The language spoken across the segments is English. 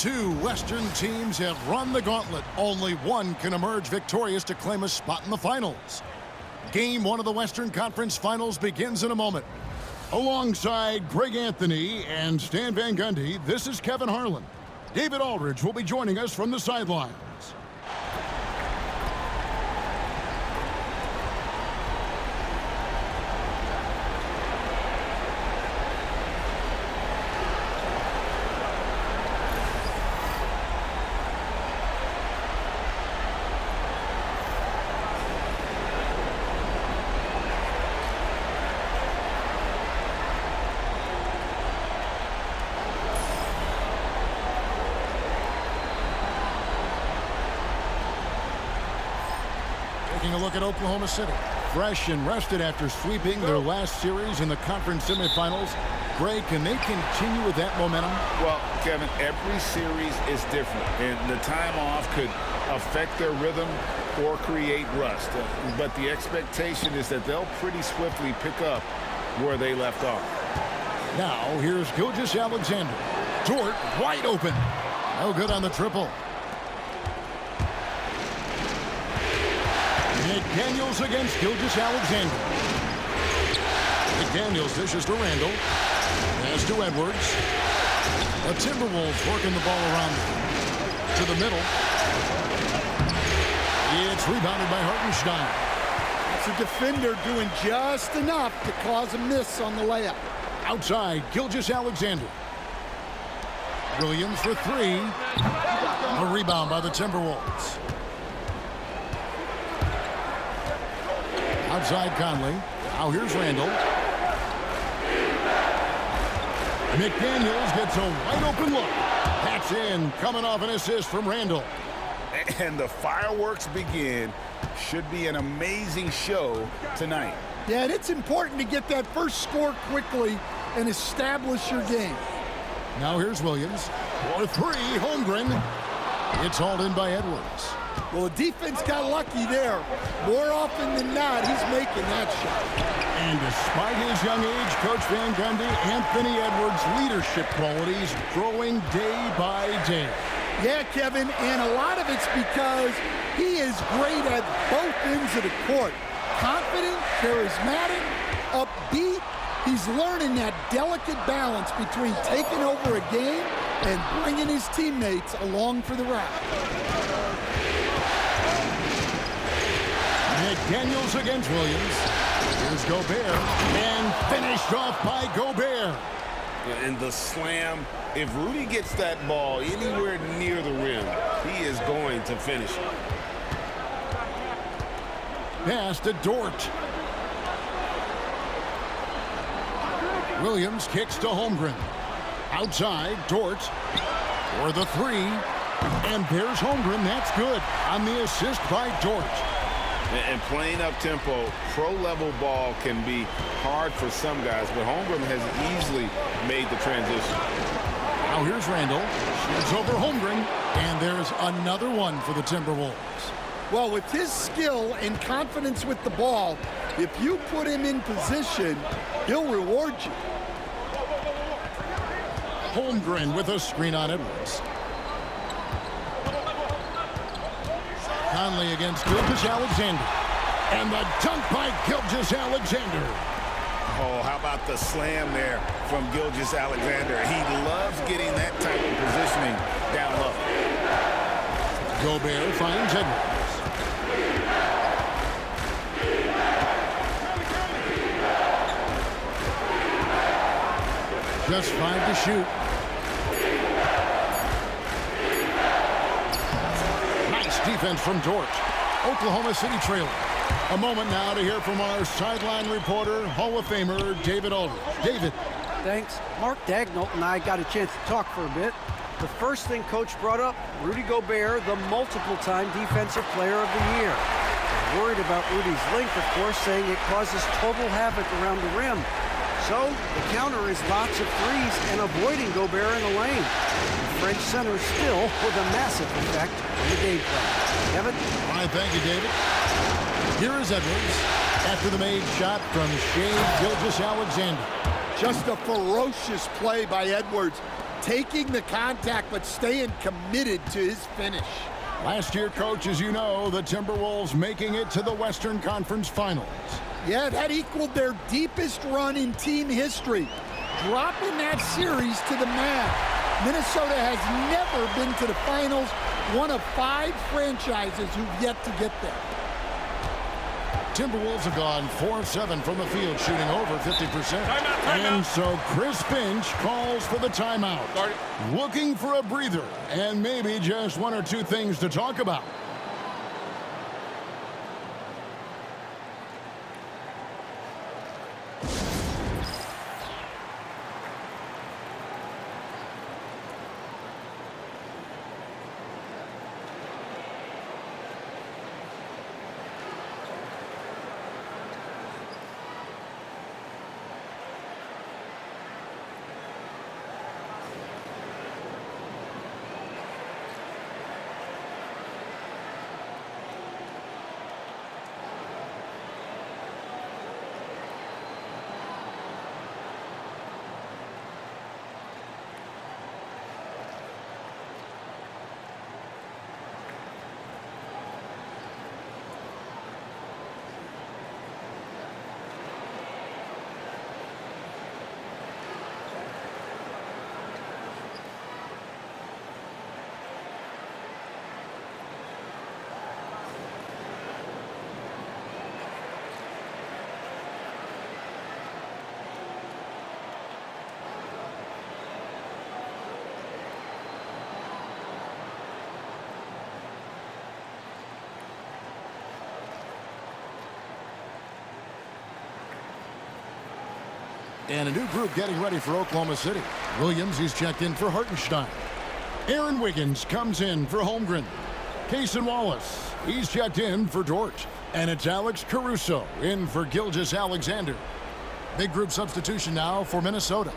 Two Western teams have run the gauntlet. Only one can emerge victorious to claim a spot in the finals. Game one of the Western Conference Finals begins in a moment. Alongside Greg Anthony and Stan Van Gundy, this is Kevin Harlan. David Aldridge will be joining us from the sidelines. Taking a look at Oklahoma City. Fresh and rested after sweeping their last series in the conference semifinals. Greg, can they continue with that momentum? Well, Kevin, every series is different, and the time off could affect their rhythm or create rust. But the expectation is that they'll pretty swiftly pick up where they left off. Now, here's Gilgeous-Alexander. Dort wide open. No good on the triple. McDaniels against Gilgeous-Alexander. McDaniels dishes to Randall. Pass to Edwards. The Timberwolves working the ball around to the middle. It's rebounded by Hartenstein. It's a defender doing just enough to cause a miss on the layup. Outside, Gilgeous-Alexander. Williams for three. A rebound by the Timberwolves. Outside Conley. Now here's Randall. McDaniels gets a wide open look. That's in, coming off an assist from Randall. And the fireworks begin. Should be an amazing show tonight. Yeah, and it's important to get that first score quickly and establish your game. Now here's Williams. For three, Holmgren. It's hauled in by Edwards. Well, the defense got lucky there. More often than not, he's making that shot. And despite his young age, Coach Van Gundy, Anthony Edwards' leadership qualities growing day by day. Yeah, Kevin, and a lot of it's because he is great at both ends of the court. Confident, charismatic, upbeat. He's learning that delicate balance between taking over a game and bringing his teammates along for the ride. McDaniels against Williams. Here's Gobert, and finished off by Gobert. And the slam, if Rudy gets that ball anywhere near the rim, he is going to finish it. Pass to Dort. Williams kicks to Holmgren. Outside, Dort for the three. And there's Holmgren. That's good on the assist by Dort. And playing up-tempo, pro-level ball can be hard for some guys, but Holmgren has easily made the transition. Now here's Randall. Shoots over Holmgren. And there's another one for the Timberwolves. Well, with his skill and confidence with the ball, if you put him in position, he'll reward you. Holmgren with a screen on Edwards. Conley against Gilgeous-Alexander. And the dunk by Gilgeous-Alexander. Oh, how about the slam there from Gilgeous-Alexander? He loves getting that type of positioning down low. Gobert finds Edwards. Just 5 to shoot. Nice defense from Dort. Oklahoma City trailing. A moment now to hear from our sideline reporter, Hall of Famer David Aldridge. David. Thanks. Mark Dagnall and I got a chance to talk for a bit. The first thing Coach brought up, Rudy Gobert, the multiple-time Defensive Player of the Year. Worried about Rudy's length, of course, saying it causes total havoc around the rim. So the counter is lots of threes and avoiding Gobert in the lane. The French center still with a massive effect on the game plan. Kevin? All right, thank you, David. Here is Edwards after the made shot from Shai Gilgeous-Alexander. Just a ferocious play by Edwards. taking the contact but staying committed to his finish. Last year, coach, as you know, the Timberwolves making it to the Western Conference Finals. Yeah, that equaled their deepest run in team history, dropping that series to the Mavs. Minnesota has never been to the finals, one of 5 franchises who've yet to get there. Timberwolves have gone 4 of 7 from the field, shooting over 50%. And so Chris Finch calls for the timeout. Looking for a breather and maybe just 1 or 2 things to talk about. And a new group getting ready for Oklahoma City. Williams, he's checked in for Hartenstein. Aaron Wiggins comes in for Holmgren. Cason Wallace, he's checked in for Dort. And it's Alex Caruso in for Gilgeous-Alexander. Big group substitution now for Minnesota.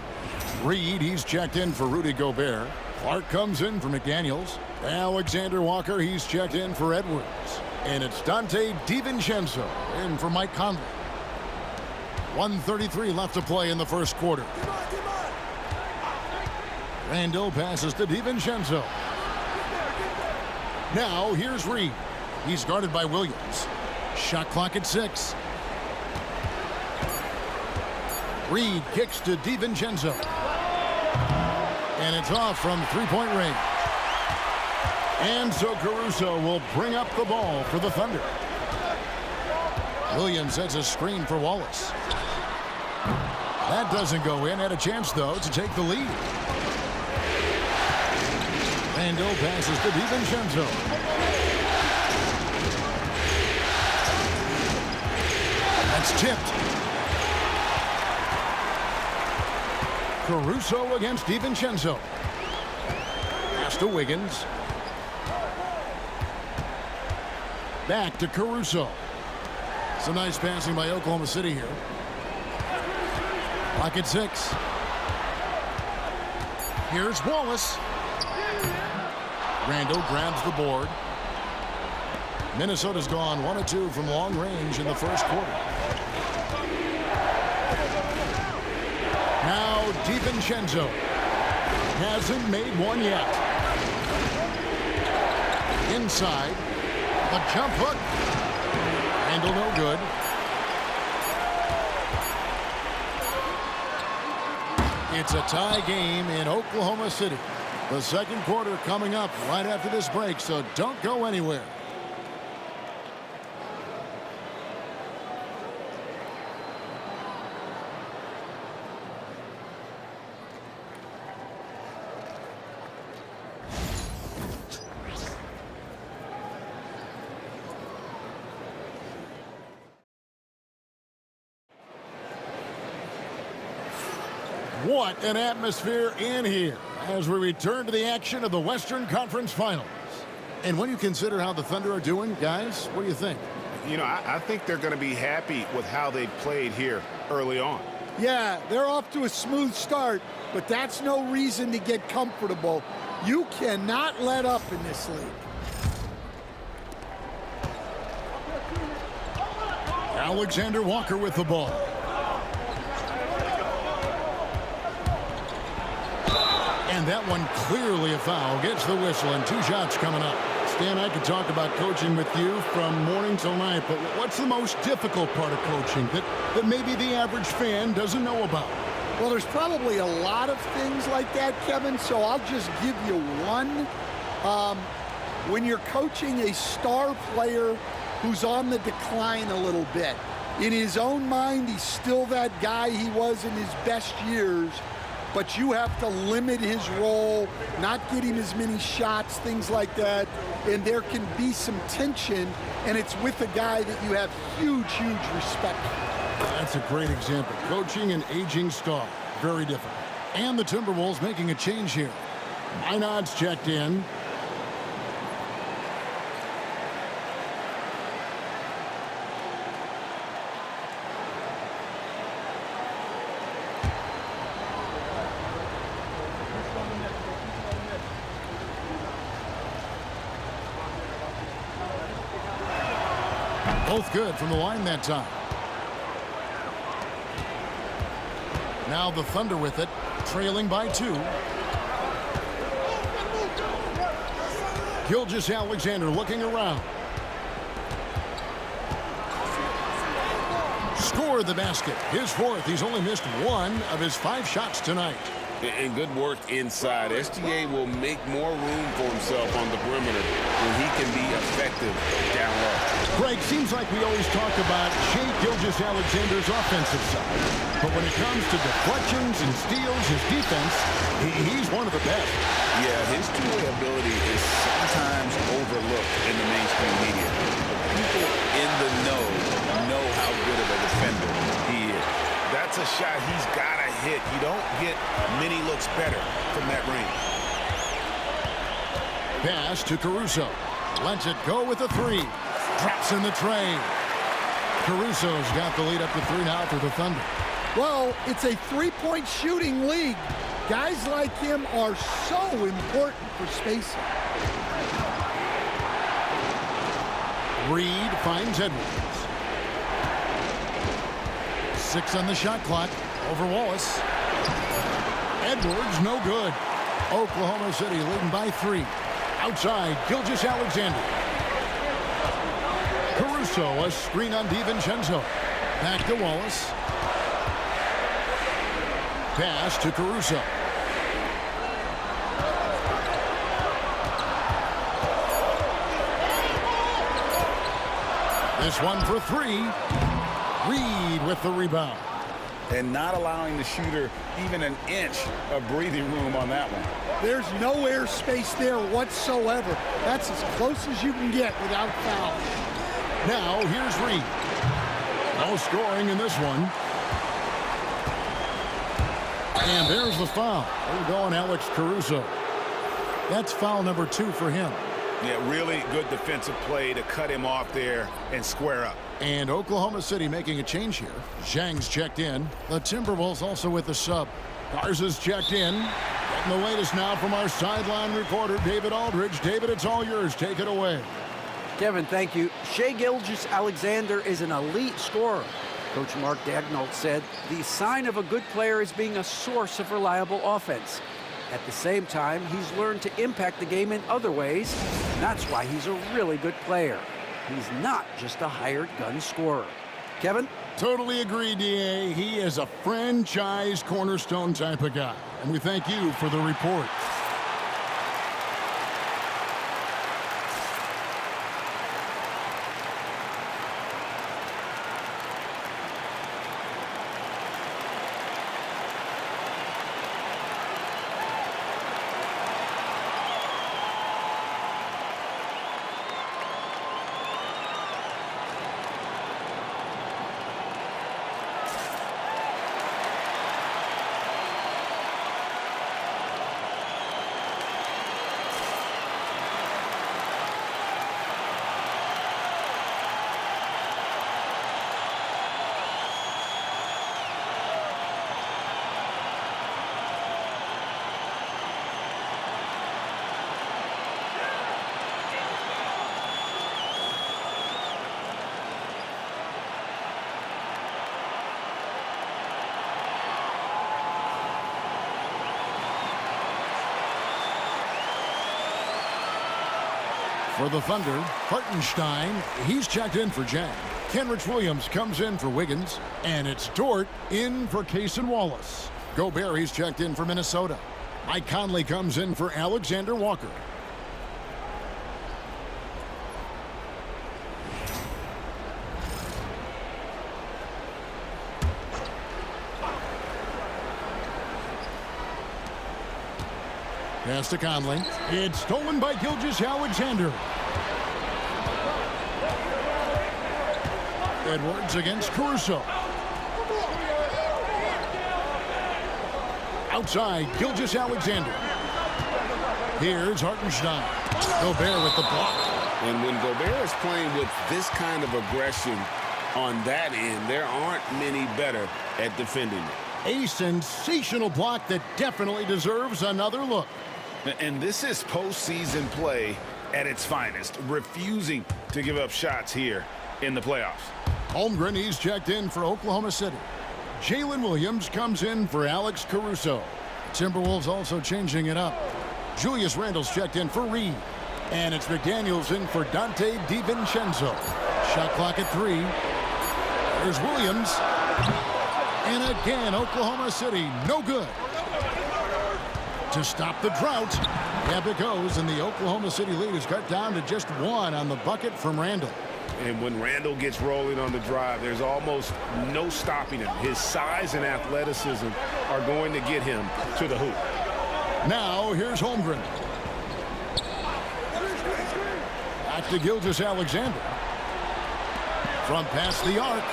Reed, he's checked in for Rudy Gobert. Clark comes in for McDaniels. Alexander Walker, he's checked in for Edwards. And it's Dante DiVincenzo in for Mike Conley. 1:33 left to play in the first quarter. Randall passes to DiVincenzo. Now here's Reed. He's guarded by Williams. Shot clock at 6. Reed kicks to DiVincenzo. And it's off from three-point range. And so Caruso will bring up the ball for the Thunder. Williams sets a screen for Wallace. That doesn't go in. Had a chance, though, to take the lead. Randall passes to DiVincenzo. That's tipped. Caruso against DiVincenzo. Pass to Wiggins. Back to Caruso. Some nice passing by Oklahoma City here. Clock at 6. Here's Wallace. Randall grabs the board. Minnesota's gone 1 of 2 from long range in the first quarter. Now DiVincenzo hasn't made one yet. Inside, a jump hook. Randall no good. It's a tie game in Oklahoma City. The second quarter coming up right after this break, so don't go anywhere. What an atmosphere in here as we return to the action of the Western Conference Finals. And when you consider how the Thunder are doing, guys, what do you think? You know, I think they're going to be happy with how they played here early on. Yeah, they're off to a smooth start, but that's no reason to get comfortable. You cannot let up in this league. Alexander Walker with the ball. And that one clearly a foul. Gets the whistle, and 2 shots coming up. Stan, I could talk about coaching with you from morning till night, but what's the most difficult part of coaching that maybe the average fan doesn't know about? Well, there's probably a lot of things like that, Kevin, so I'll just give you one. When you're coaching a star player who's on the decline a little bit, in his own mind, he's still that guy he was in his best years, but you have to limit his role, not get him as many shots, things like that, and there can be some tension, and it's with a guy that you have huge, huge respect for. That's a great example. Coaching an aging star, very difficult. And the Timberwolves making a change here. Minod's checked in. Both good from the line that time. Now the Thunder with it, trailing by 2. Gilgeous-Alexander looking around. Scored the basket. His 4th. He's only missed 1 of his 5 shots tonight. And good work inside. SGA will make more room for himself on the perimeter when he can be effective down low. Greg, seems like we always talk about Shai Gilgeous-Alexander's offensive side. But when it comes to deflections and steals, his defense, he's one of the best. Yeah, his two-way ability is sometimes overlooked in the mainstream media. People in the know how good of a defender he is. That's a shot he's got to hit. You don't get many looks better from that range. Pass to Caruso. Lets it go with a 3. Drops in the tray. Caruso's got the lead up to 3 now for the Thunder. Well, it's a 3-point shooting league. Guys like him are so important for spacing. Reed finds Edwards. 6 on the shot clock. Over Wallace. Edwards, no good. Oklahoma City leading by 3. Outside, Gilgeous-Alexander. Caruso, a screen on DiVincenzo. Back to Wallace. Pass to Caruso. This one for 3. Reed with the rebound. And not allowing the shooter even an inch of breathing room on that one. There's no air space there whatsoever. That's as close as you can get without foul. Now here's Reed. No scoring in this one. And there's the foul. We're going Alex Caruso. That's foul number 2 for him. Yeah, really good defensive play to cut him off there and square up. And Oklahoma City making a change here. Zhang's checked in. The Timberwolves also with the sub. Garza's checked in. Getting the latest now from our sideline reporter, David Aldridge. David, it's all yours. Take it away. Kevin, thank you. Shai Gilgeous-Alexander is an elite scorer. Coach Mark Daigneault said the sign of a good player is being a source of reliable offense. At the same time, he's learned to impact the game in other ways. That's why he's a really good player. He's not just a hired gun scorer. Kevin? Totally agree, D.A. He is a franchise cornerstone type of guy. And we thank you for the report. For the Thunder, Hartenstein, he's checked in for Jang. Kenrich Williams comes in for Wiggins. And it's Dort in for Cason Wallace. Gobert, he's checked in for Minnesota. Mike Conley comes in for Alexander Walker. Pass to Conley. It's stolen by Gilgeous-Alexander. Edwards against Caruso. Outside, Gilgeous-Alexander. Here's Hartenstein. Gobert with the block. And when Gobert is playing with this kind of aggression on that end, there aren't many better at defending it. A sensational block that definitely deserves another look. And this is postseason play at its finest, refusing to give up shots here in the playoffs. Holmgren, he's checked in for Oklahoma City. Jalen Williams comes in for Alex Caruso. Timberwolves also changing it up. Julius Randle's checked in for Reed. And it's McDaniels in for Dante DiVincenzo. Shot clock at 3. There's Williams. And again, Oklahoma City, no good. To stop the drought, up it goes, and the Oklahoma City lead is cut down to just 1 on the bucket from Randle. And when Randle gets rolling on the drive, there's almost no stopping him. His size and athleticism are going to get him to the hoop. Now, here's Holmgren. Back to Gilgeous-Alexander. From past the arc.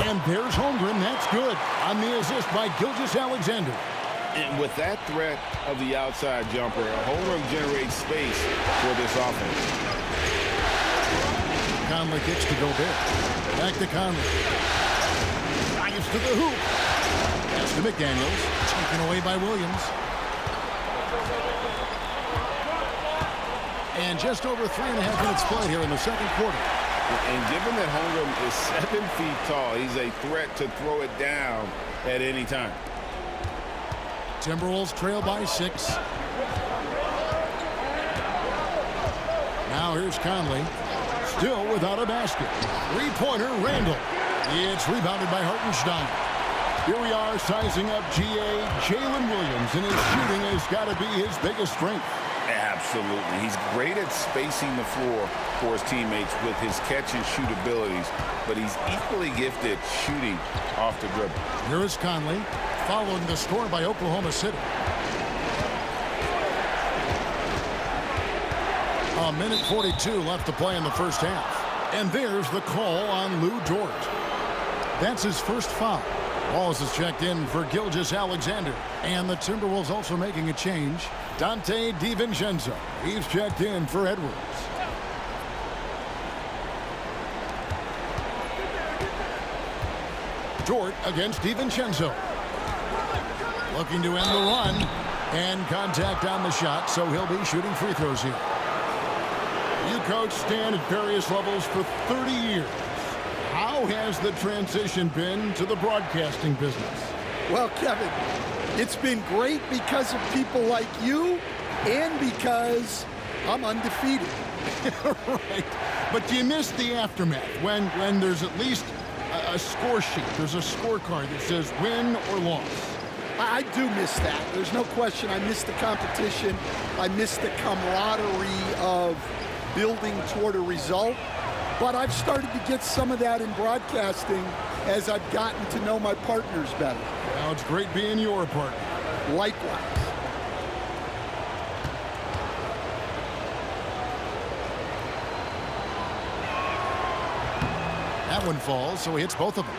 And there's Holmgren. That's good. On the assist by Gilgeous-Alexander. And with that threat of the outside jumper, Holmgren generates space for this offense. Conley kicks to Gobert. Back to Conley. Drives to the hoop. That's to McDaniels. Taken away by Williams. And just over 3.5 minutes played here in the second quarter. And given that Holmgren is 7 feet tall, he's a threat to throw it down at any time. Timberwolves trail by 6. Now here's Conley. Still without a basket. Three-pointer, Randle. It's rebounded by Hartenstein. Here we are sizing up Jalen Williams, and his shooting has got to be his biggest strength. Absolutely. He's great at spacing the floor for his teammates with his catch-and-shoot abilities, but he's equally gifted shooting off the dribble. Here is Conley, following the score by Oklahoma City. A minute 42 left to play in the first half. And there's the call on Lou Dort. That's his first foul. Walls is checked in for Gilgeous-Alexander. And the Timberwolves also making a change. Dante DiVincenzo. He's checked in for Edwards. Dort against DiVincenzo. Looking to end the run. And contact on the shot, so he'll be shooting free throws here. You coach Stan at various levels for 30 years. How has the transition been to the broadcasting business? Well, Kevin, it's been great because of people like you and because I'm undefeated. Right. But do you miss the aftermath when there's at least a score sheet? There's a scorecard that says win or loss. I do miss that. There's no question. I miss the competition. I miss the camaraderie of building toward a result. But I've started to get some of that in broadcasting as I've gotten to know my partners better. Now it's great being your partner. Likewise. That one falls, so he hits both of them.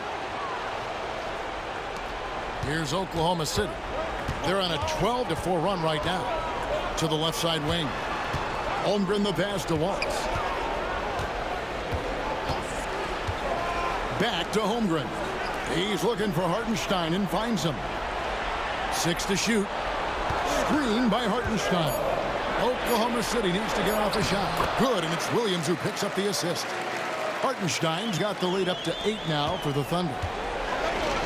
Here's Oklahoma City. They're on a 12-4 run right now. To the left side wing. Holmgren the pass to Waltz. Back to Holmgren. He's looking for Hartenstein and finds him. 6 to shoot. Screen by Hartenstein. Oklahoma City needs to get off a shot. Good, and it's Williams who picks up the assist. Hartenstein's got the lead up to 8 now for the Thunder.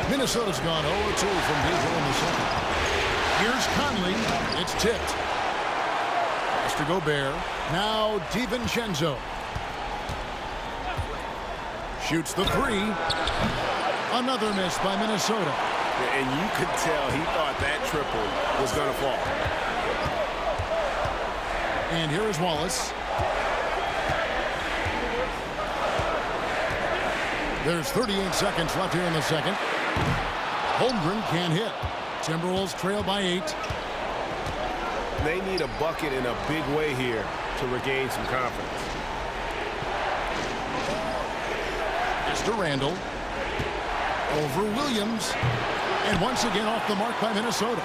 Minnesota's gone 0-2 from Diesel in the second. Here's Conley. It's tipped. Pass to Gobert. Now DiVincenzo. Shoots the three. Another miss by Minnesota. And you could tell he thought that triple was going to fall. And here is Wallace. There's 38 seconds left here in the second. Holmgren can't hit. Timberwolves trail by 8. They need a bucket in a big way here to regain some confidence. Mr. Randall. Over Williams. And once again off the mark by Minnesota.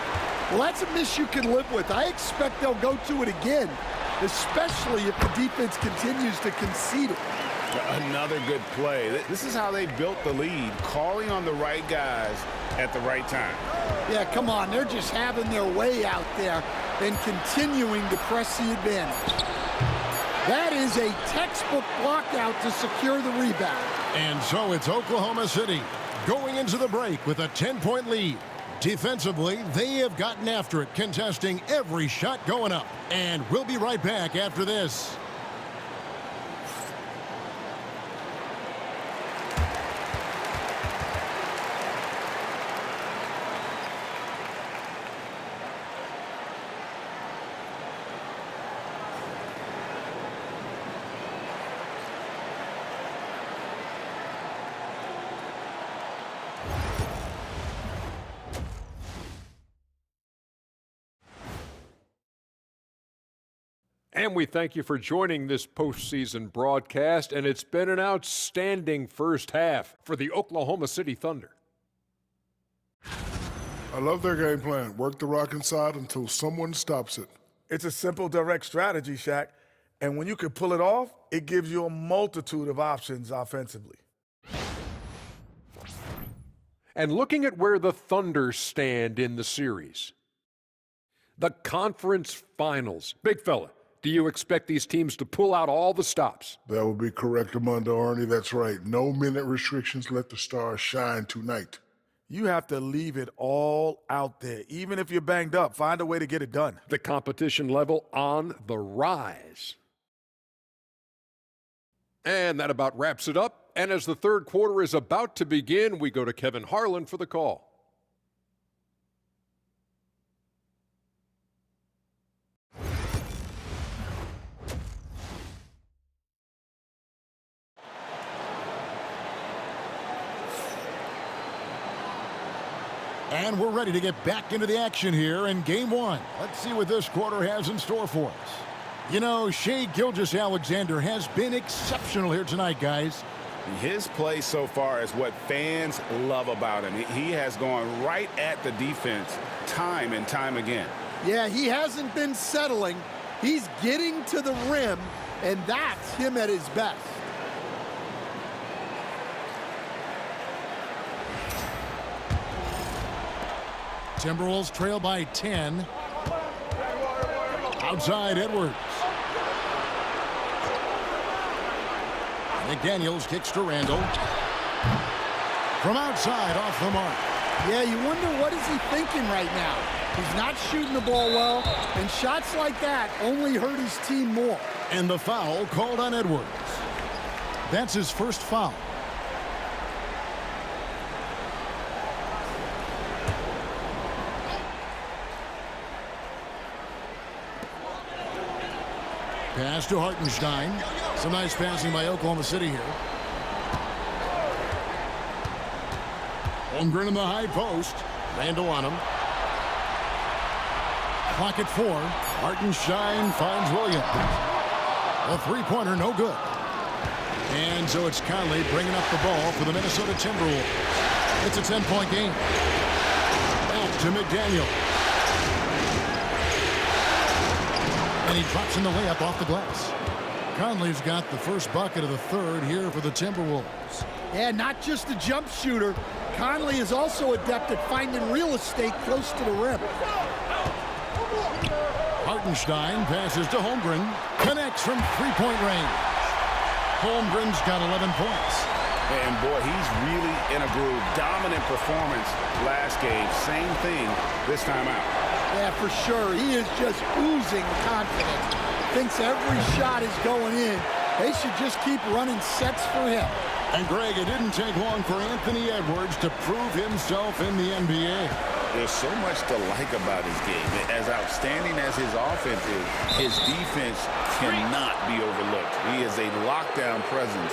Well, that's a miss you can live with. I expect they'll go to it again, especially if the defense continues to concede it. Another good play. This is how they built the lead, calling on the right guys at the right time. Yeah, come on. They're just having their way out there and continuing to press the advantage. That is a textbook blockout to secure the rebound. And so it's Oklahoma City going into the break with a 10-point lead. Defensively, they have gotten after it, contesting every shot going up. And we'll be right back after this. And we thank you for joining this postseason broadcast, and it's been an outstanding first half for the Oklahoma City Thunder. I love their game plan. Work the rock inside until someone stops it. It's a simple, direct strategy, Shaq. And when you can pull it off, it gives you a multitude of options offensively. And looking at where the Thunder stand in the series, the conference finals. Big fella, do you expect these teams to pull out all the stops? That would be correct, Armando Arnie. That's right. No minute restrictions. Let the stars shine tonight. You have to leave it all out there. Even if you're banged up, find a way to get it done. The competition level on the rise. And that about wraps it up. And as the third quarter is about to begin, we go to Kevin Harlan for the call. And we're ready to get back into the action here in Game 1. Let's see what this quarter has in store for us. You know, Shai Gilgeous-Alexander has been exceptional here tonight, guys. His play so far is what fans love about him. He has gone right at the defense time and time again. Yeah, he hasn't been settling. He's getting to the rim, and that's him at his best. Timberwolves trail by 10. Outside Edwards. McDaniels kicks to Randall. From outside, off the mark. Yeah, you wonder what is he thinking right now. He's not shooting the ball well, and shots like that only hurt his team more. And the foul called on Edwards. That's his first foul. Pass to Hartenstein. Some nice passing by Oklahoma City here. Holmgren in the high post. Randall on him. Clock at 4. Hartenstein finds Williams. A three-pointer, no good. And so it's Conley bringing up the ball for the Minnesota Timberwolves. It's a 10-point game. Back to McDaniel. And he drops in the layup off the glass. Conley's got the first bucket of the third here for the Timberwolves. Yeah, not just a jump shooter. Conley is also adept at finding real estate close to the rim. Hartenstein passes to Holmgren. Connects from three-point range. Holmgren's got 11 points. And boy, he's really in a groove. Dominant performance last game. Same thing this time out. Yeah, for sure. He is just oozing confidence. thinks every shot is going in. They should just keep running sets for him. And Greg, it didn't take long for Anthony Edwards to prove himself in the NBA. There's so much to like about his game. As outstanding as his offense is, his defense cannot be overlooked. He is a lockdown presence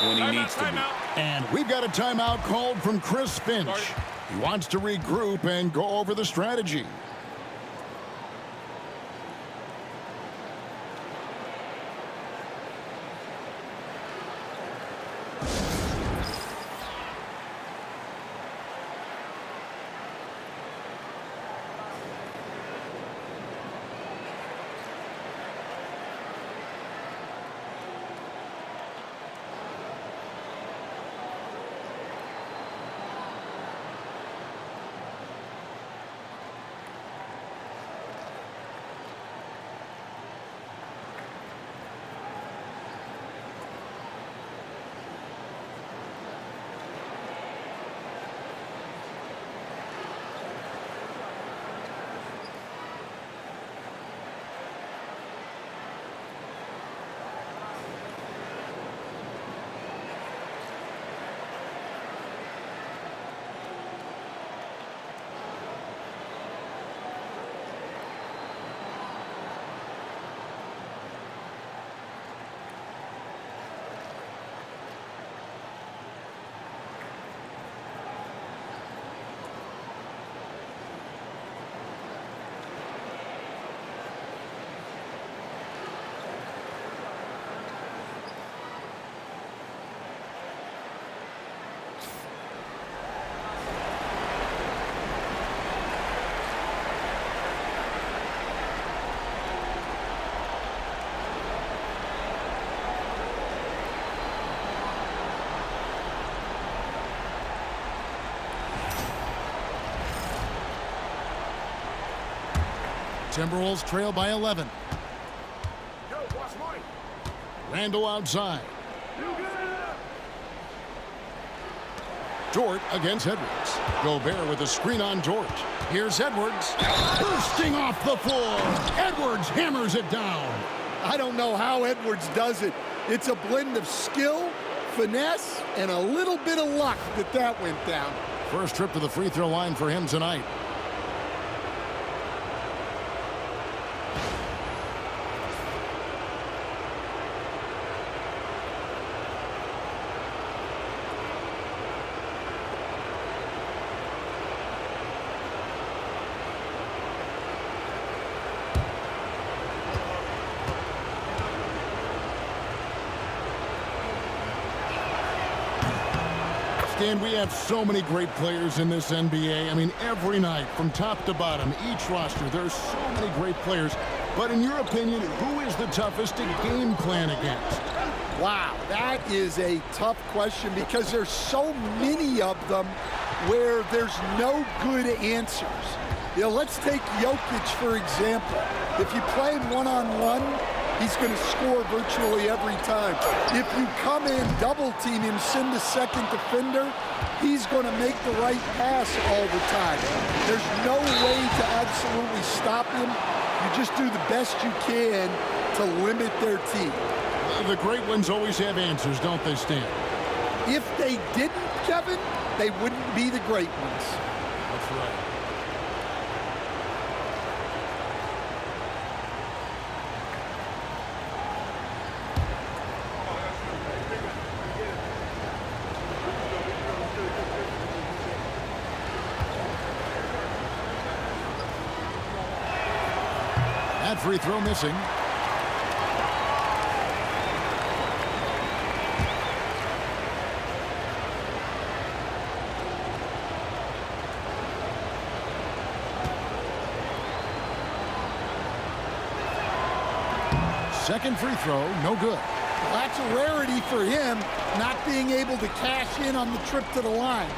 when he needs to be. And we've got a timeout called from Chris Finch. He wants to regroup and go over the strategy. Timberwolves trail by 11. Randall outside. Dort against Edwards. Gobert with a screen on Dort. Here's Edwards. Bursting off the floor. Edwards hammers it down. I don't know how Edwards does it. It's a blend of skill, finesse, and a little bit of luck that went down. First trip to the free throw line for him tonight. And we have so many great players in this NBA. I mean, every night, from top to bottom, each roster, there's so many great players. But in your opinion, who is the toughest to game plan against? Wow, that is a tough question because there's so many of them where there's no good answers. You know, let's take Jokic, for example. If you play him one-on-one, he's going to score virtually every time. If you come in, double team him, send a second defender, he's going to make the right pass all the time. There's no way to absolutely stop him. You just do the best you can to limit their team. The great ones always have answers, don't they, Stan? If they didn't, Kevin, they wouldn't be the great ones. That's right. That free throw missing. Second free throw, no good. Well, that's a rarity for him, not being able to cash in on the trip to the line.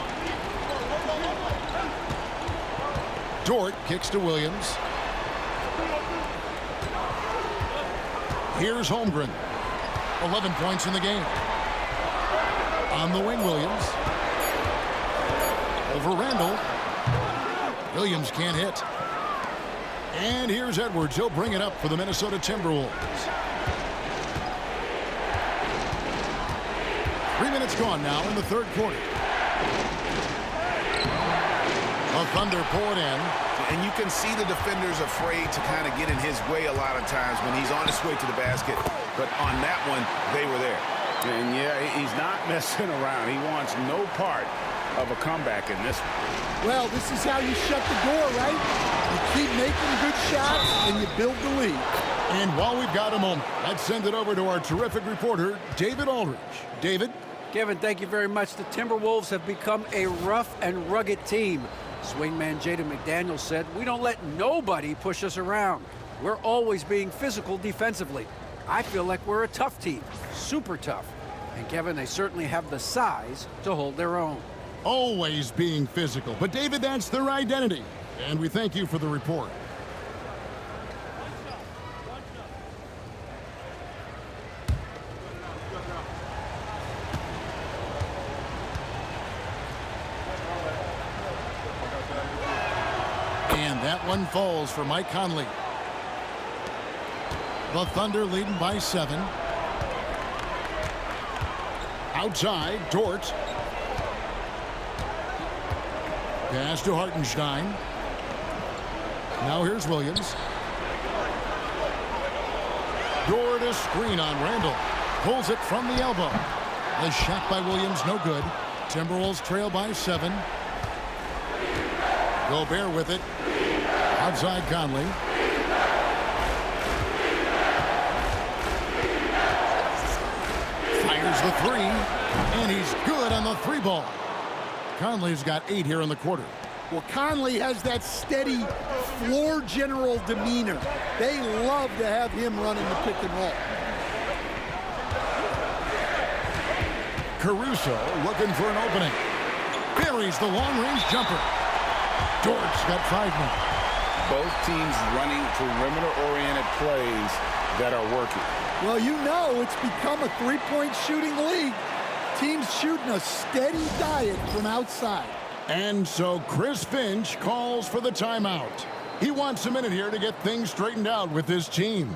Dort kicks to Williams. Here's Holmgren. 11 points in the game. On the wing, Williams. Over Randall. Williams can't hit. And here's Edwards. He'll bring it up for the Minnesota Timberwolves. 3 minutes gone now in the third quarter. The Thunder pull it in. And you can see the defenders afraid to kind of get in his way a lot of times when he's on his way to the basket. But on that one, they were there. And yeah, he's not messing around. He wants no part of a comeback in this one. Well, this is how you shut the door, right? You keep making good shots and you build the lead. And while we've got a moment, let's send it over to our terrific reporter, David Aldridge. David? Kevin, thank you very much. The Timberwolves have become a rough and rugged team. Swingman Jaden McDaniels said, "We don't let nobody push us around. We're always being physical defensively. I feel like we're a tough team, super tough." And Kevin, they certainly have the size to hold their own. Always being physical. But David, that's their identity. And we thank you for the report. And that one falls for Mike Conley. The Thunder leading by 7. Outside, Dort. Pass to Hartenstein. Now here's Williams. Dort a screen on Randall. Pulls it from the elbow. The shot by Williams, no good. Timberwolves trail by 7. Gobert with it. Outside Conley. Fires the 3. And he's good on the 3 ball. Conley's got 8 here in the quarter. Well, Conley has that steady floor general demeanor. They love to have him running the pick and roll. Caruso looking for an opening. Buries the long-range jumper. Dort's got 5 now. Both teams running perimeter-oriented plays that are working. Well, you know it's become a three-point shooting league. Teams shooting a steady diet from outside. And so Chris Finch calls for the timeout. He wants a minute here to get things straightened out with his team.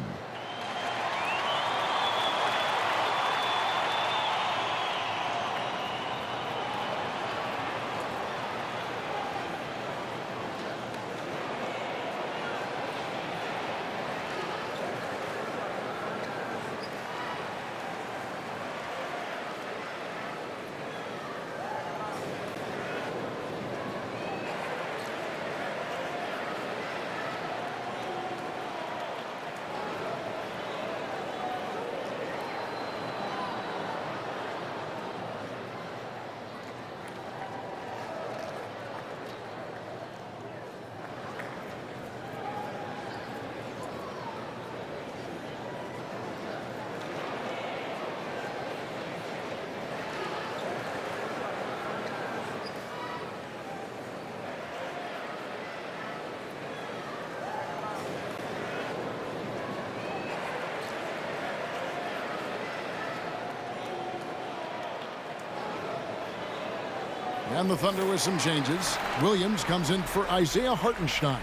And the Thunder with some changes. Williams comes in for Isaiah Hartenstein.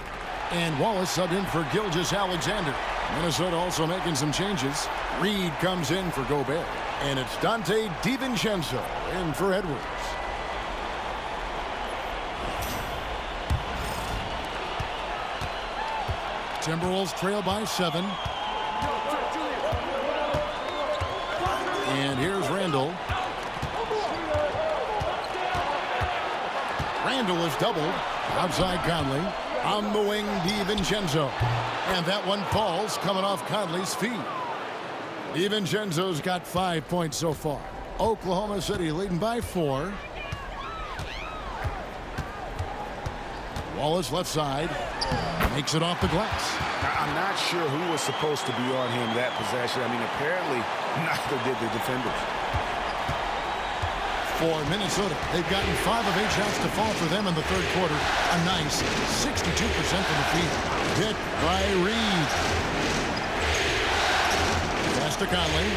And Wallace subbed in for Gilgeous-Alexander. Minnesota also making some changes. Reed comes in for Gobert. And it's Dante DiVincenzo in for Edwards. Timberwolves trail by 7. And here's Randall. Randall is doubled. Outside Conley. On the wing, DiVincenzo. And that one falls, coming off Conley's feet. DiVincenzo's got 5 points so far. Oklahoma City leading by 4. Wallace left side. Makes it off the glass. I'm not sure who was supposed to be on him that possession. I mean, apparently neither did the defenders. For Minnesota, they've gotten 5 of 8 shots to fall for them in the third quarter. A nice 62% from the field. Hit by Reed. Pass to Conley.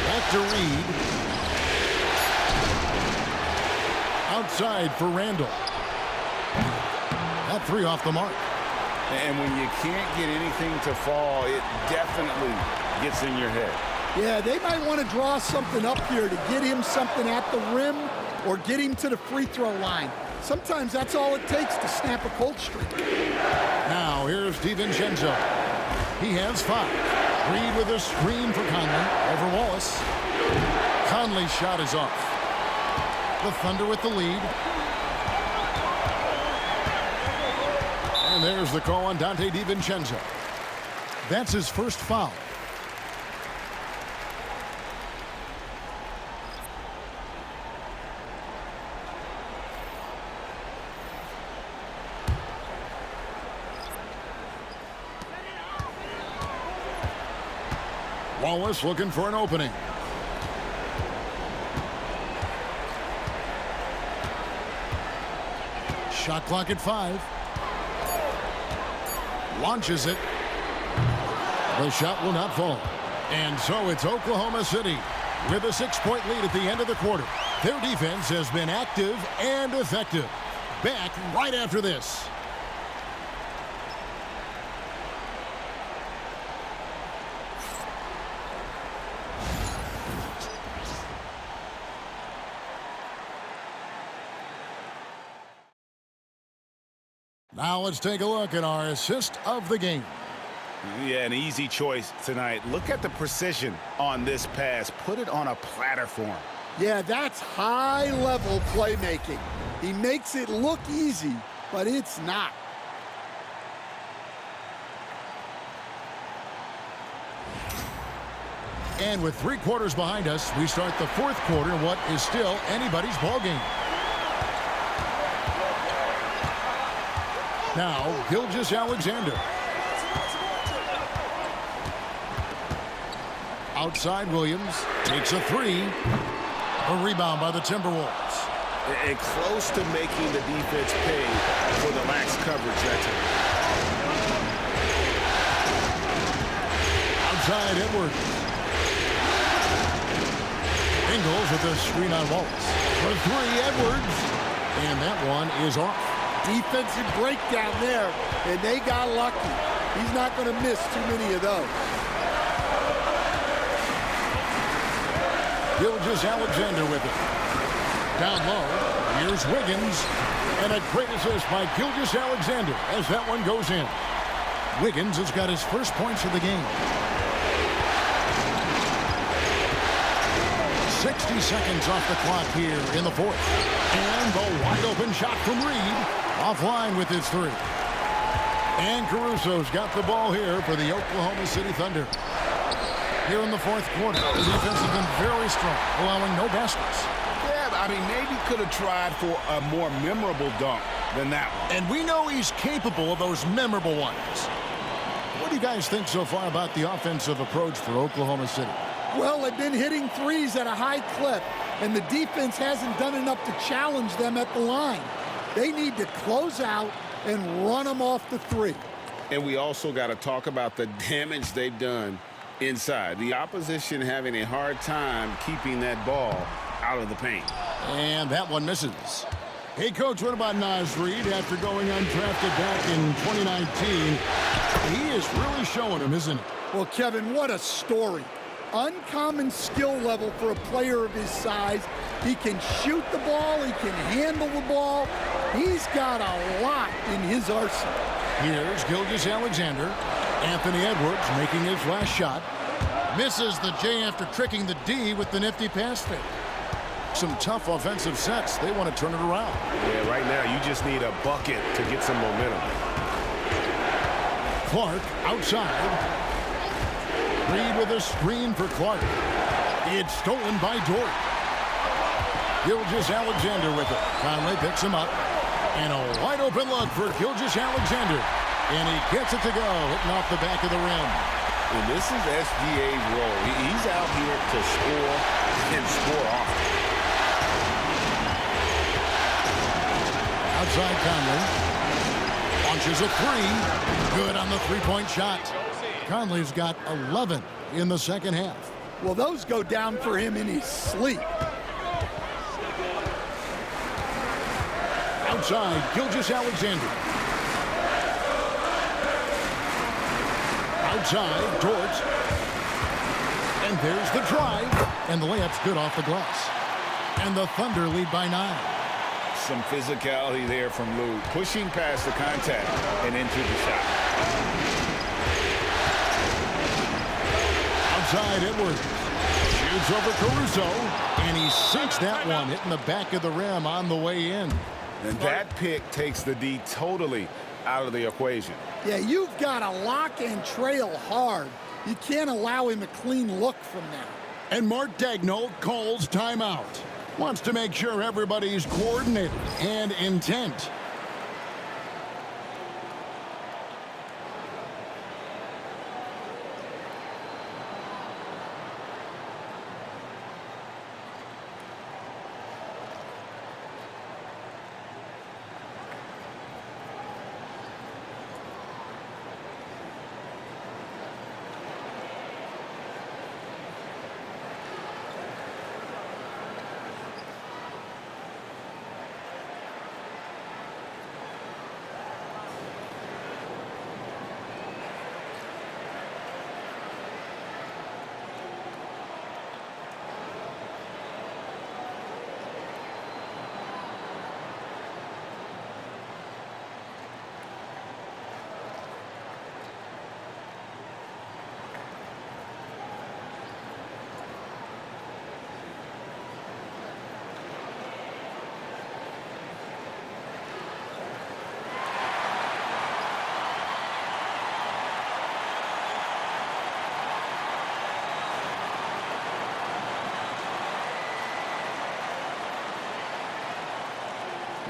Back to Reed. Outside for Randall. That three off the mark. And when you can't get anything to fall, it definitely gets in your head. Yeah, they might want to draw something up here to get him something at the rim or get him to the free throw line. Sometimes that's all it takes to snap a cold streak. Now here's DiVincenzo. He has 5. Reed with a screen for Conley over Wallace. Conley's shot is off. The Thunder with the lead. And there's the call on Donte DiVincenzo. That's his first foul. Wallace looking for an opening. Shot clock at 5. Launches it. The shot will not fall. And so it's Oklahoma City with a 6-point lead at the end of the quarter. Their defense has been active and effective. Back right after this. Now let's take a look at our assist of the game. Yeah, an easy choice tonight. Look at the precision on this pass. Put it on a platter for him. Yeah, that's high-level playmaking. He makes it look easy, but it's not. And with 3 quarters behind us, we start the 4th quarter in what is still anybody's ballgame. Now, Gilgeous-Alexander. Outside Williams takes a 3. A rebound by the Timberwolves. And close to making the defense pay for the lax coverage that time. Outside Edwards. Ingles with the screen on Wallace. For 3, Edwards. And that one is off. Defensive breakdown there, and they got lucky. He's not going to miss too many of those. Gilgeous-Alexander with it. Down low, here's Wiggins. And a great assist by Gilgeous-Alexander as that one goes in. Wiggins has got his first points of the game. 60 seconds off the clock here in the 4th. And the wide open shot from Reed. Offline with his 3. And Caruso's got the ball here for the Oklahoma City Thunder. Here in the 4th quarter, the defense has been very strong, allowing no baskets. Yeah, I mean, maybe could have tried for a more memorable dunk than that one. And we know he's capable of those memorable ones. What do you guys think so far about the offensive approach for Oklahoma City? Well, they've been hitting threes at a high clip, and the defense hasn't done enough to challenge them at the line. They need to close out and run them off the 3. And we also got to talk about the damage they've done inside. The opposition having a hard time keeping that ball out of the paint. And that one misses. Hey, Coach, what about Naz Reid after going undrafted back in 2019? He is really showing him, isn't he? Well, Kevin, what a story. Uncommon skill level for a player of his size. He can shoot the ball. He can handle the ball. He's got a lot in his arsenal. Here's Gilgeous-Alexander. Anthony Edwards making his last shot. Misses the J after tricking the D with the nifty pass fake. Some tough offensive sets. They want to turn it around. Yeah, right now you just need a bucket to get some momentum. Clark outside. Reed with a screen for Clark. It's stolen by Dort. Gilgeous-Alexander with it. Conley picks him up. And a wide open look for Gilgeous-Alexander. And he gets it to go, hitting off the back of the rim. And this is SGA's role. He's out here to score and score often. Outside Conley. Launches a 3. Good on the three-point shot. Conley's got 11 in the second half. Well, those go down for him in his sleep. Outside, Gilgeous-Alexander. Outside, Dort. And there's the drive. And the layup's good off the glass. And the Thunder lead by 9. Some physicality there from Lou, pushing past the contact and into the shot. Outside, Edwards. Shoots over Caruso. And he sinks that one, hitting the back of the rim on the way in. And that pick takes the D totally out of the equation. Yeah, you've got to lock and trail hard. You can't allow him a clean look from that. And Mark Daigneault calls timeout. Wants to make sure everybody's coordinated and intent.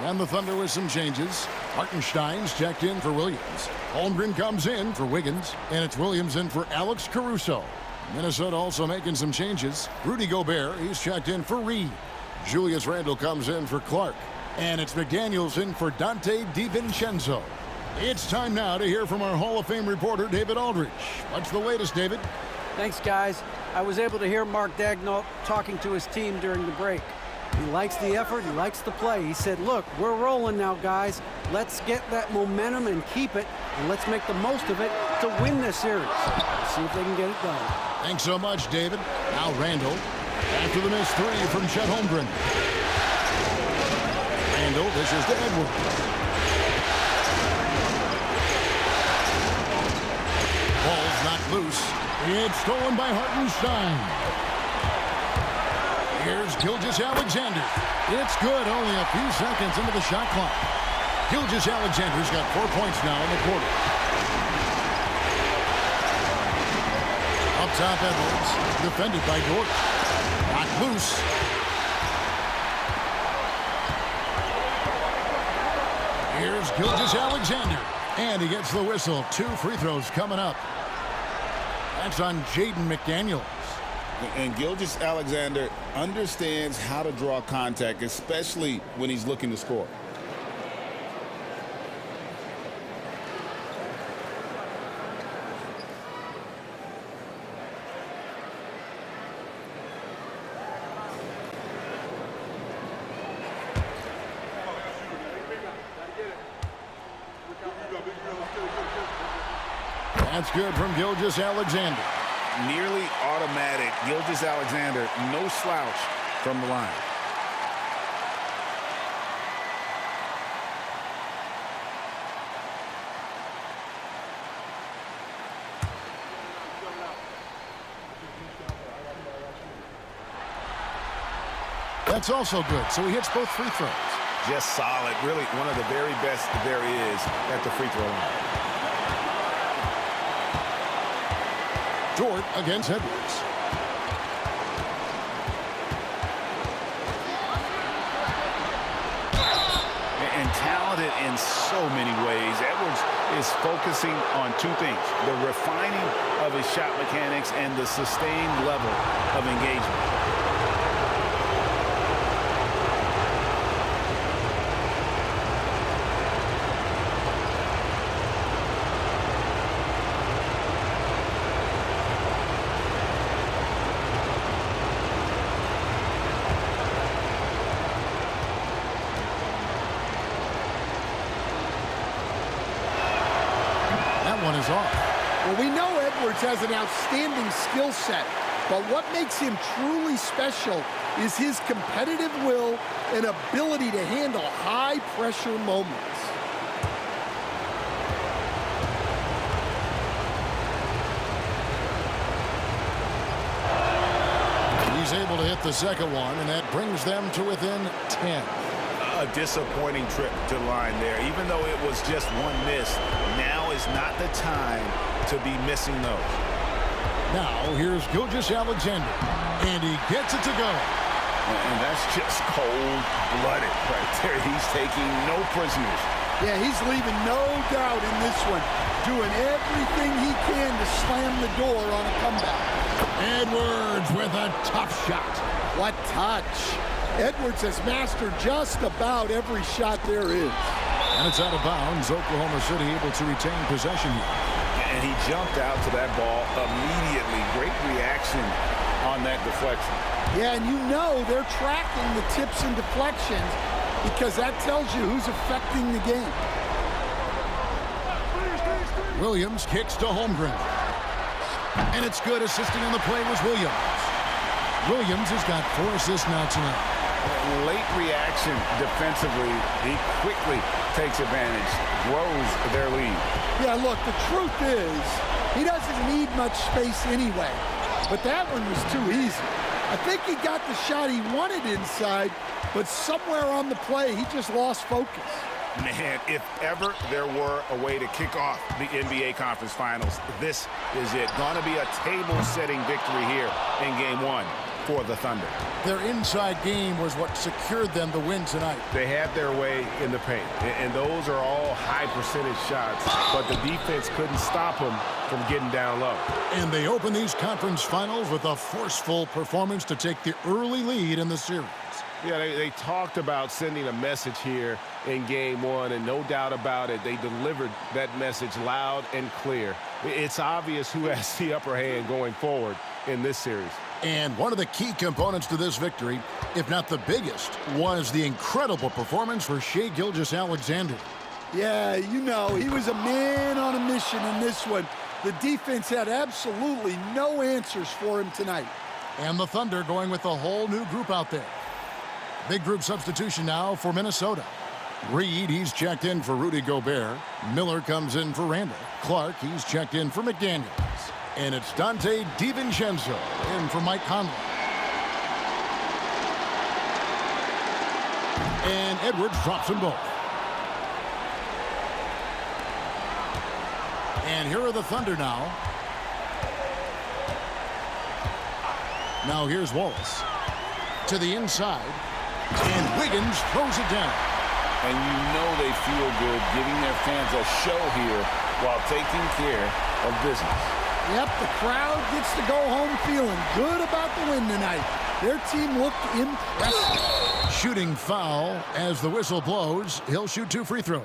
And the Thunder with some changes. Hartenstein's checked in for Williams. Holmgren comes in for Wiggins. And it's Williams in for Alex Caruso. Minnesota also making some changes. Rudy Gobert, he's checked in for Reed. Julius Randle comes in for Clark. And it's McDaniels in for Dante DiVincenzo. It's time now to hear from our Hall of Fame reporter, David Aldridge. What's the latest, David? Thanks, guys. I was able to hear Mark Daigneault talking to his team during the break. He likes the effort. He likes the play. He said, look, we're rolling now, guys. Let's get that momentum and keep it, and let's make the most of it to win this series. Let's see if they can get it done. Thanks so much, David. Now Randle. After the missed three from Chet Holmgren. Randle dishes to Edwards. Ball's knocked loose. It's stolen by Hartenstein. Here's Gilgeous-Alexander. It's good, only a few seconds into the shot clock. Gilgeous-Alexander's got 4 points now in the quarter. Up top, Edwards, defended by Dort. Knocked loose. Here's Gilgeous-Alexander. And he gets the whistle. 2 free throws coming up. That's on Jaden McDaniels. And Gilgeous-Alexander understands how to draw contact, especially when he's looking to score. That's good from Gilgeous-Alexander. Nearly automatic. Gilgeous-Alexander, no slouch from the line. That's also good. So he hits both free throws. Just solid. Really one of the very best there is at the free throw line. Dort against Edwards. And talented in so many ways. Edwards is focusing on 2 things: the refining of his shot mechanics and the sustained level of engagement. One is off. Well, we know Edwards has an outstanding skill set, but what makes him truly special is his competitive will and ability to handle high-pressure moments. He's able to hit the second one, and that brings them to within 10. A disappointing trip to the line there. Even though it was just one miss, now is not the time to be missing those. Now, here's Gilgeous-Alexander, and he gets it to go. And that's just cold-blooded right there. He's taking no prisoners. Yeah, he's leaving no doubt in this one, doing everything he can to slam the door on a comeback. Edwards with a tough shot. What touch. Edwards has mastered just about every shot there is. And it's out of bounds. Oklahoma City able to retain possession here. And he jumped out to that ball immediately. Great reaction on that deflection. Yeah, and you know they're tracking the tips and deflections because that tells you who's affecting the game. Williams kicks to Holmgren. And it's good. Assisting on the play was Williams. Williams has got 4 assists now tonight. Late reaction defensively. He quickly takes advantage, grows their lead. Yeah, look, the truth is he doesn't need much space anyway. But that one was too easy. I think he got the shot he wanted inside, but somewhere on the play, he just lost focus. Man, if ever there were a way to kick off the NBA Conference Finals, this is it. Going to be a table-setting victory here in Game 1 for the Thunder. Their inside game was what secured them the win tonight. They had their way in the paint, and those are all high-percentage shots, but the defense couldn't stop them from getting down low. And they open these conference finals with a forceful performance to take the early lead in the series. Yeah, they talked about sending a message here in Game 1, and no doubt about it, they delivered that message loud and clear. It's obvious who has the upper hand going forward in this series. And one of the key components to this victory, if not the biggest, was the incredible performance for Shai Gilgeous-Alexander. Yeah, you know, he was a man on a mission in this one. The defense had absolutely no answers for him tonight. And the Thunder going with a whole new group out there. Big group substitution now for Minnesota. Reed, he's checked in for Rudy Gobert. Miller comes in for Randall. Clark, he's checked in for McDaniels. And it's Dante DiVincenzo in for Mike Conley. And Edwards drops them both. And here are the Thunder now. Now here's Wallace. To the inside. And Wiggins throws it down. And you know they feel good giving their fans a show here while taking care of business. Yep, the crowd gets to go home feeling good about the win tonight. Their team looked impressive. Shooting foul as the whistle blows. He'll shoot 2 free throws.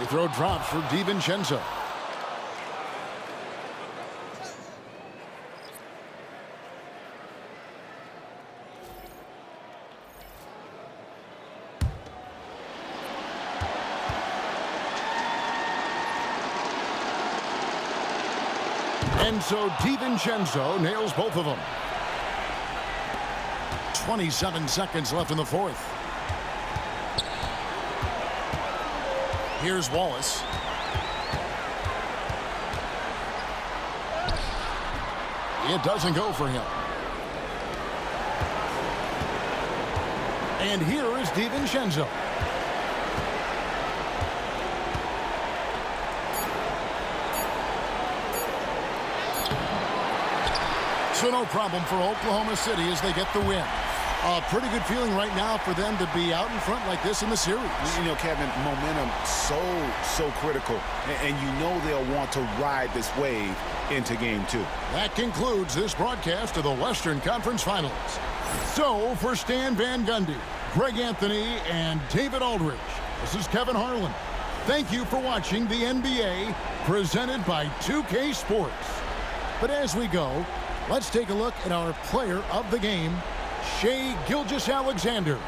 Free throw drops for DiVincenzo. And so DiVincenzo nails both of them. 27 seconds left in the fourth. Here's Wallace. It doesn't go for him. And here is DiVincenzo. So no problem for Oklahoma City as they get the win. A pretty good feeling right now for them to be out in front like this in the series. You know, Kevin, momentum so critical. And you know they'll want to ride this wave into Game 2. That concludes this broadcast of the Western Conference Finals. So, for Stan Van Gundy, Greg Anthony, and David Aldridge, this is Kevin Harlan. Thank you for watching the NBA presented by 2K Sports. But as we go, let's take a look at our player of the game, Shai Gilgeous-Alexander.